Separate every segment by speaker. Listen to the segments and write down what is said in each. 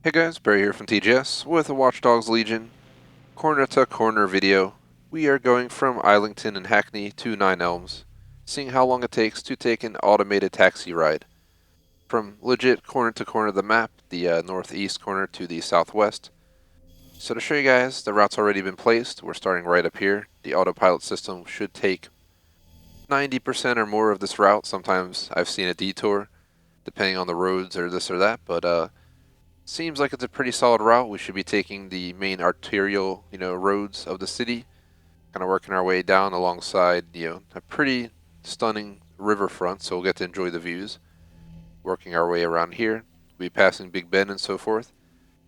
Speaker 1: Hey guys, Barry here from TGS with a Watch Dogs Legion corner to corner video. We are going from Islington and Hackney to Nine Elms, seeing how long it takes to take an automated taxi ride. From legit corner to corner of the map, the northeast corner to the southwest. So to show you guys, the route's already been placed. We're starting right up here. The autopilot system should take 90% or more of this route. Sometimes I've seen a detour, depending on the roads or this or that, but seems like it's a pretty solid route. We should be taking the main arterial, roads of the city, kind of working our way down alongside, a pretty stunning riverfront, so we'll get to enjoy the views. Working our way around here, we'll be passing Big Ben and so forth,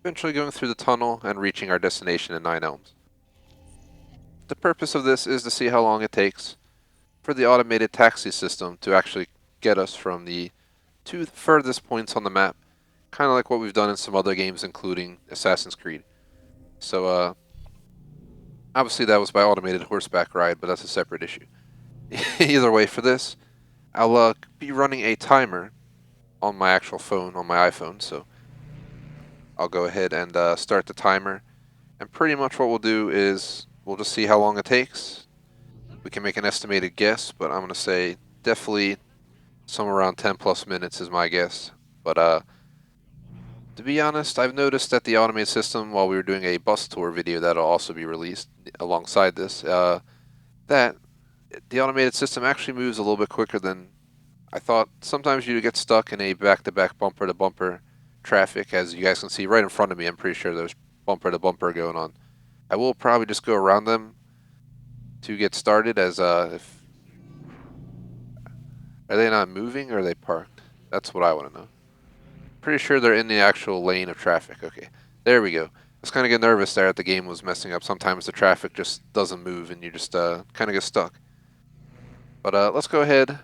Speaker 1: eventually going through the tunnel and reaching our destination in Nine Elms. The purpose of this is to see how long it takes for the automated taxi system to actually get us from the two furthest points on the map, kind of like what we've done in some other games, including Assassin's Creed. So, obviously that was by automated horseback ride, but that's a separate issue. Either way, for this, I'll be running a timer on my actual phone, on my iPhone, so I'll go ahead and start the timer. And pretty much what we'll do is we'll just see how long it takes. We can make an estimated guess, but I'm going to say definitely somewhere around 10 plus minutes is my guess. But to be honest, I've noticed that the automated system, while we were doing a bus tour video that'll also be released alongside this, that the automated system actually moves a little bit quicker than I thought. Sometimes you get stuck in a back-to-back bumper-to-bumper traffic, as you guys can see right in front of me. I'm pretty sure there's bumper-to-bumper going on. I will probably just go around them to get started, as if are they not moving or are they parked? That's what I want to know. Pretty sure they're in the actual lane of traffic. Okay, there we go. I was kind of getting nervous there that the game was messing up. Sometimes the traffic just doesn't move and you just kind of get stuck. But let's go ahead. I'm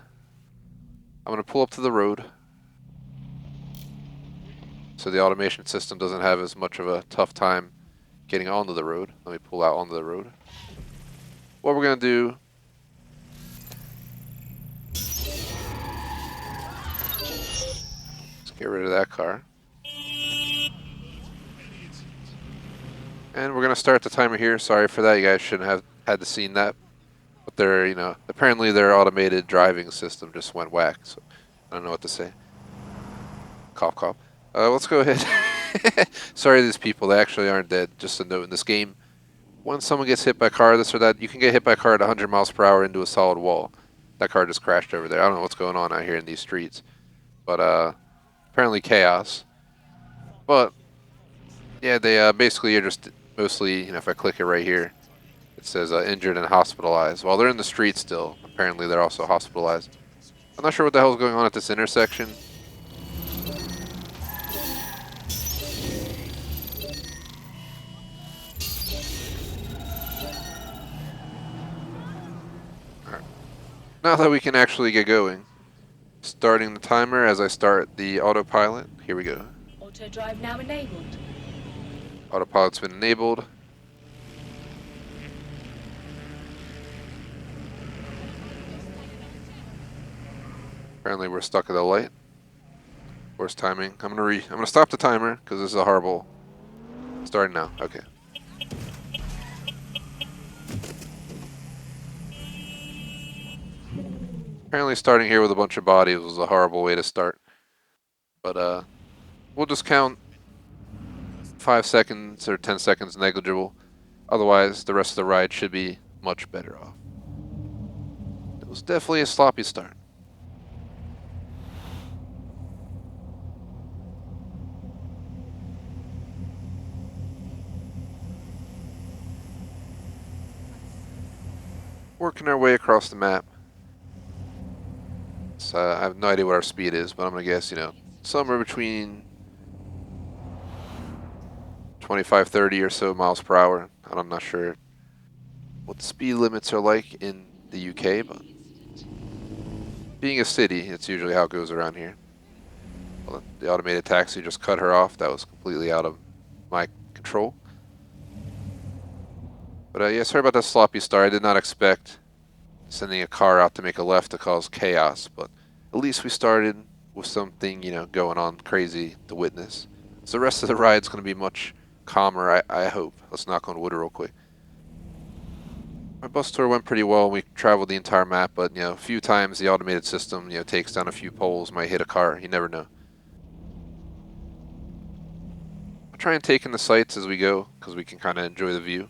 Speaker 1: going to pull up to the road so the automation system doesn't have as much of a tough time getting onto the road. Let me pull out onto the road. What we're going to do, let's get rid of that car. And we're going to start the timer here. Sorry for that. You guys shouldn't have had to seen that. But apparently their automated driving system just went whack. So I don't know what to say. Cough, cough. Let's go ahead. Sorry to these people. They actually aren't dead. Just a note in this game. When someone gets hit by a car, this or that, you can get hit by a car at 100 miles per hour into a solid wall. That car just crashed over there. I don't know what's going on out here in these streets. But apparently chaos. But yeah, they basically are just mostly, if I click it right here, it says injured and hospitalized. While they're in the street still, apparently they're also hospitalized. I'm not sure what the hell's going on at this intersection. Alright. Now that we can actually get going, starting the timer as I start the autopilot. Here we go.
Speaker 2: Auto drive now enabled.
Speaker 1: Autopilot's been enabled. Apparently we're stuck at the light. Worst timing. I'm gonna stop the timer because this is a horrible. Starting now. Okay. Apparently starting here with a bunch of bodies was a horrible way to start. But we'll just count 5 seconds or 10 seconds negligible. Otherwise, the rest of the ride should be much better off. It was definitely a sloppy start. Working our way across the map. So I have no idea what our speed is, but I'm gonna guess, somewhere between 25, 30 or so miles per hour. I'm not sure what the speed limits are like in the UK, but being a city, it's usually how it goes around here. Well, the automated taxi just cut her off. That was completely out of my control. But yeah, sorry about that sloppy start. I did not expect sending a car out to make a left to cause chaos, but at least we started with something, going on crazy to witness. So the rest of the ride's going to be much calmer, I hope. Let's knock on wood real quick. My bus tour went pretty well. We traveled the entire map, but a few times the automated system, takes down a few poles, might hit a car. You never know. I'll try and take in the sights as we go, because we can kind of enjoy the view.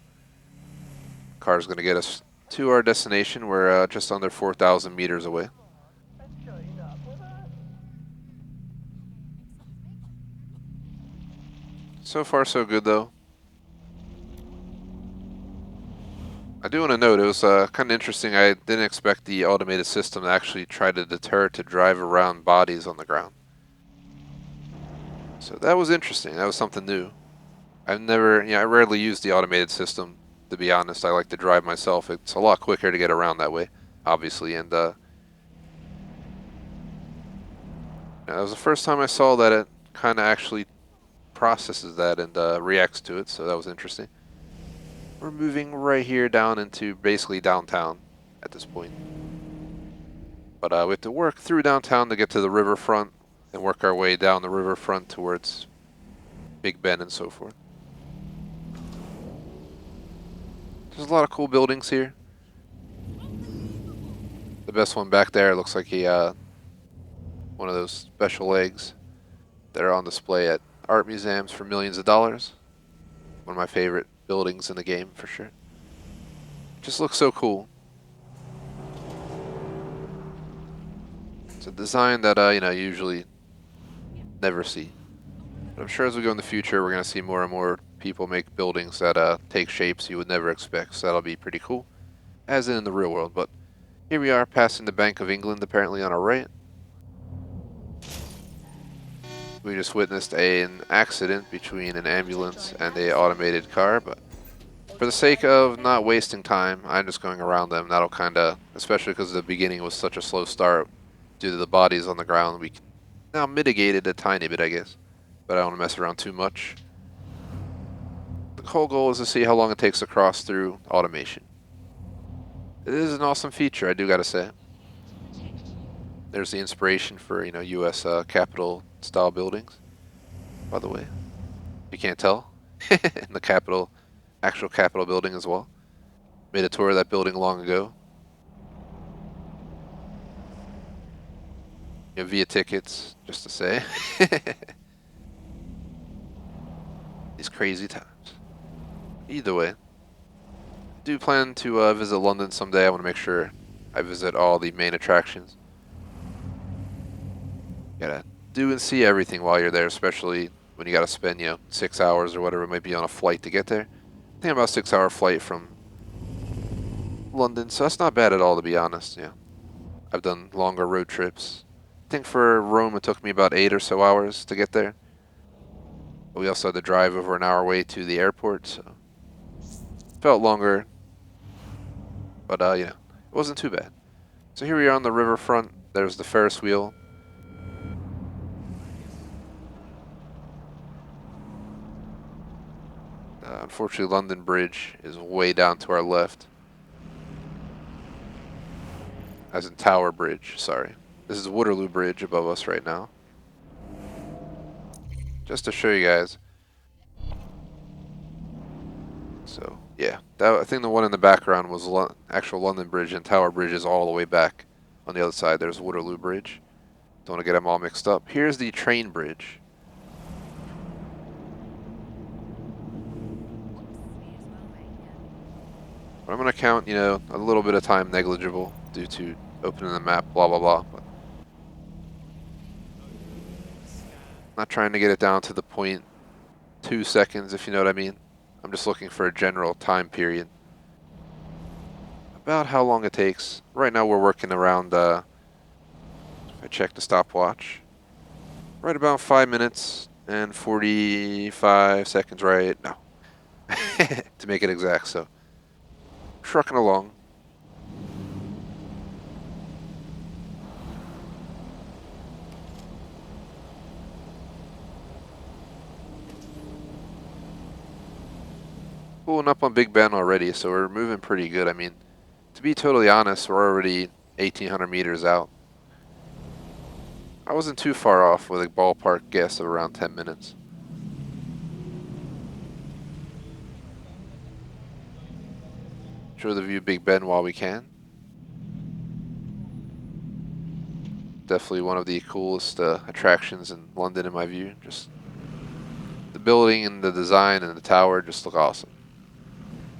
Speaker 1: Car's going to get us to our destination. We're just under 4,000 meters away. So far, so good, though. I do want to note, it was kind of interesting. I didn't expect the automated system to actually try to deter it to drive around bodies on the ground. So that was interesting. That was something new. I've never, I rarely use the automated system, to be honest. I like to drive myself. It's a lot quicker to get around that way, obviously. And that was the first time I saw that it kind of actually processes that and reacts to it, so that was interesting. We're moving right here down into basically downtown at this point. But we have to work through downtown to get to the riverfront and work our way down the riverfront towards Big Ben and so forth. There's a lot of cool buildings here. The best one back there looks like one of those special eggs that are on display at art museums for millions of dollars. One of my favorite buildings in the game for sure. Just looks so cool. It's a design that you usually never see. But I'm sure as we go in the future, we're going to see more and more people make buildings that take shapes you would never expect. So that'll be pretty cool, as in the real world. But here we are passing the Bank of England, apparently on our right. We just witnessed an accident between an ambulance and a automated car, but for the sake of not wasting time, I'm just going around them. That'll kind of, especially because the beginning was such a slow start due to the bodies on the ground, we can now mitigate it a tiny bit, I guess. But I don't want to mess around too much. The whole goal is to see how long it takes to cross through automation. It is an awesome feature, I do gotta say. There's the inspiration for, U.S. Capitol style buildings, by the way. You can't tell. In the Capitol, actual Capitol building as well. Made a tour of that building long ago. Via tickets, just to say. These crazy times. Either way, I do plan to visit London someday. I want to make sure I visit all the main attractions. Gotta do and see everything while you're there, especially when you gotta spend, 6 hours or whatever it might be on a flight to get there. I think about a 6-hour flight from London, so that's not bad at all, to be honest. Yeah, I've done longer road trips. I think for Rome it took me about 8 or so hours to get there. But we also had to drive over an hour away to the airport, so it felt longer. But it wasn't too bad. So here we are on the riverfront. There's the Ferris wheel. Unfortunately, London Bridge is way down to our left. As in Tower Bridge, sorry. This is Waterloo Bridge above us right now. Just to show you guys. So, yeah. I think the one in the background was actual London Bridge, and Tower Bridge is all the way back. On the other side, there's Waterloo Bridge. Don't want to get them all mixed up. Here's the train bridge. But I'm going to count, a little bit of time negligible due to opening the map, blah, blah, blah. But not trying to get it down to the 0.2 seconds, if you know what I mean. I'm just looking for a general time period. About how long it takes. Right now we're working around, if I check the stopwatch, right about 5 minutes and 45 seconds, right? No. To make it exact, so trucking along. Pulling up on Big Ben already, so we're moving pretty good. I mean, to be totally honest, we're already 1,800 meters out. I wasn't too far off with a ballpark guess of around 10 minutes. Show the view Big Ben while we can. Definitely one of the coolest attractions in London in my view. Just the building and the design and the tower just look awesome.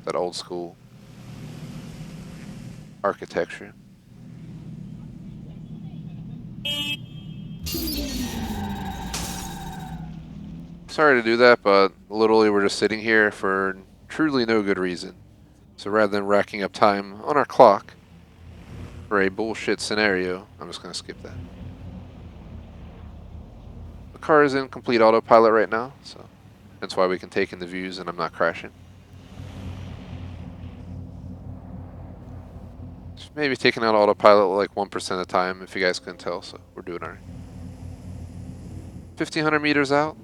Speaker 1: That old school architecture. Sorry to do that, but literally we're just sitting here for truly no good reason. So rather than racking up time on our clock for a bullshit scenario, I'm just going to skip that. The car is in complete autopilot right now, so that's why we can take in the views and I'm not crashing. Just maybe taking out autopilot like 1% of the time if you guys couldn't tell, so we're doing alright. 1,500 meters out.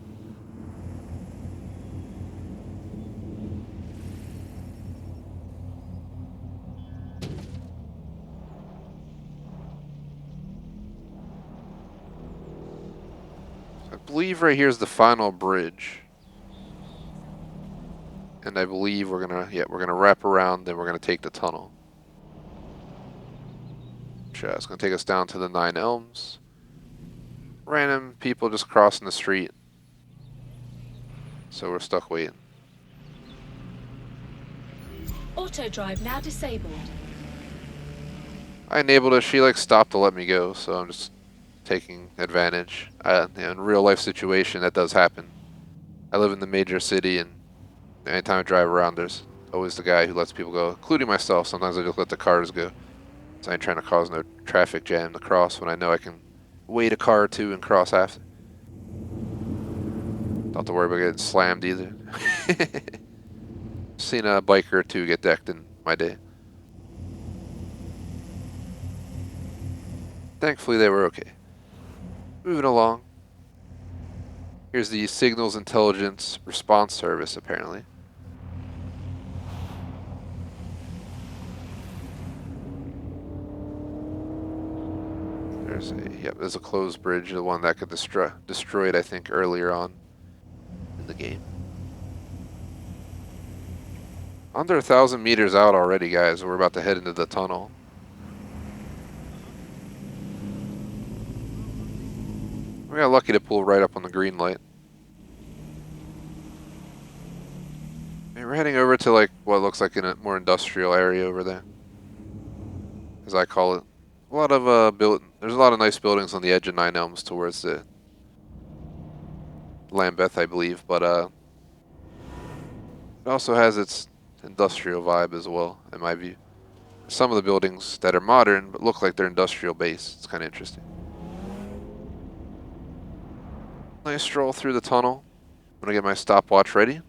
Speaker 1: I believe right here is the final bridge. And I believe we're gonna wrap around, then we're gonna take the tunnel. Sure, it's gonna take us down to the 9 Elms. Random people just crossing the street. So we're stuck waiting.
Speaker 2: Auto drive now disabled.
Speaker 1: I enabled it, she like stopped to let me go, so I'm just taking advantage. In real life situation, that does happen. I live in the major city, and anytime I drive around, there's always the guy who lets people go, including myself. Sometimes I just let the cars go. So I ain't trying to cause no traffic jam to cross when I know I can wait a car or two and cross after. Don't have to worry about getting slammed either. Seen a biker or two get decked in my day. Thankfully, they were okay. Moving along. Here's the Signals Intelligence Response Service, apparently. There's a closed bridge, the one that got destroyed, I think, earlier on in the game. Under 1,000 meters out already, guys. We're about to head into the tunnel. We got lucky to pull right up on the green light. And we're heading over to like what looks like a more industrial area over there, as I call it. A lot of there's a lot of nice buildings on the edge of 9 Elms towards the Lambeth, I believe, but it also has its industrial vibe as well, in my view. Some of the buildings that are modern but look like they're industrial based. It's kind of interesting. Nice stroll through the tunnel. I'm gonna get my stopwatch ready.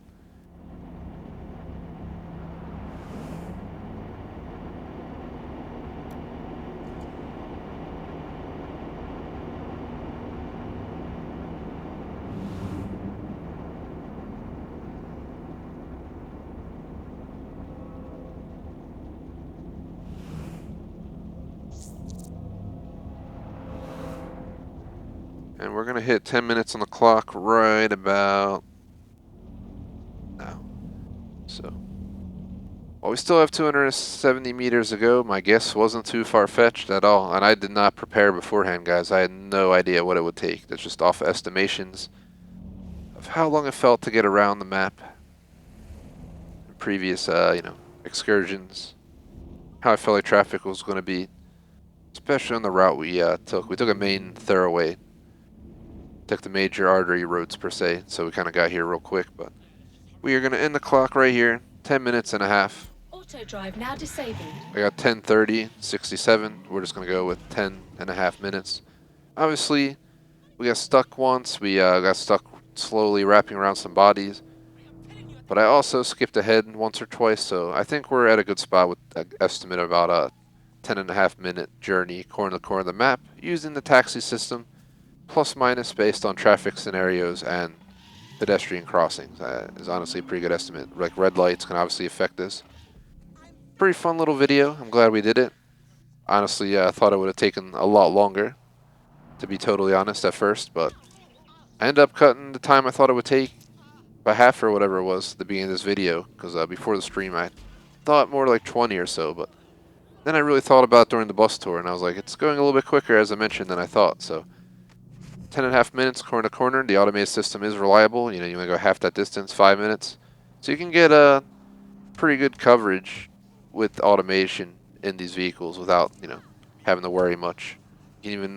Speaker 1: And we're going to hit 10 minutes on the clock right about now. So, while we still have 270 meters to go, my guess wasn't too far-fetched at all. And I did not prepare beforehand, guys. I had no idea what it would take. That's just off estimations of how long it felt to get around the map in previous, excursions. How I felt like traffic was going to be, especially on the route we took. We took a main thoroughway. Took the major artery roads per se, so we kind of got here real quick, but we are going to end the clock right here, 10 minutes and a half.
Speaker 2: Auto drive now disabled.
Speaker 1: I got 10:30:67. We're just going to go with 10 and a half minutes. Obviously, we got stuck once. We got stuck slowly wrapping around some bodies, but I also skipped ahead once or twice, so I think we're at a good spot with an estimate of about a 10 and a half minute journey corner to corner of the map using the taxi system. Plus minus based on traffic scenarios and pedestrian crossings is honestly a pretty good estimate. Like red lights can obviously affect this. Pretty fun little video. I'm glad we did it. Honestly, I thought it would have taken a lot longer, to be totally honest at first, but I ended up cutting the time I thought it would take by half or whatever it was at the beginning of this video, because before the stream I thought more like 20 or so, but then I really thought about it during the bus tour, and I was like, it's going a little bit quicker, as I mentioned, than I thought. So 10.5 minutes, corner to corner. The automated system is reliable. You know, you want to go half that distance, 5 minutes. So you can get a pretty good coverage with automation in these vehicles without, having to worry much. You can even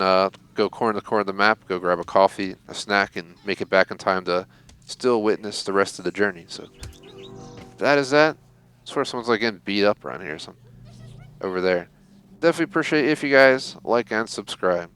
Speaker 1: go corner to corner of the map, go grab a coffee, a snack, and make it back in time to still witness the rest of the journey. So that is that. I swear someone's like getting beat up around here or something over there. Definitely appreciate it if you guys like and subscribe.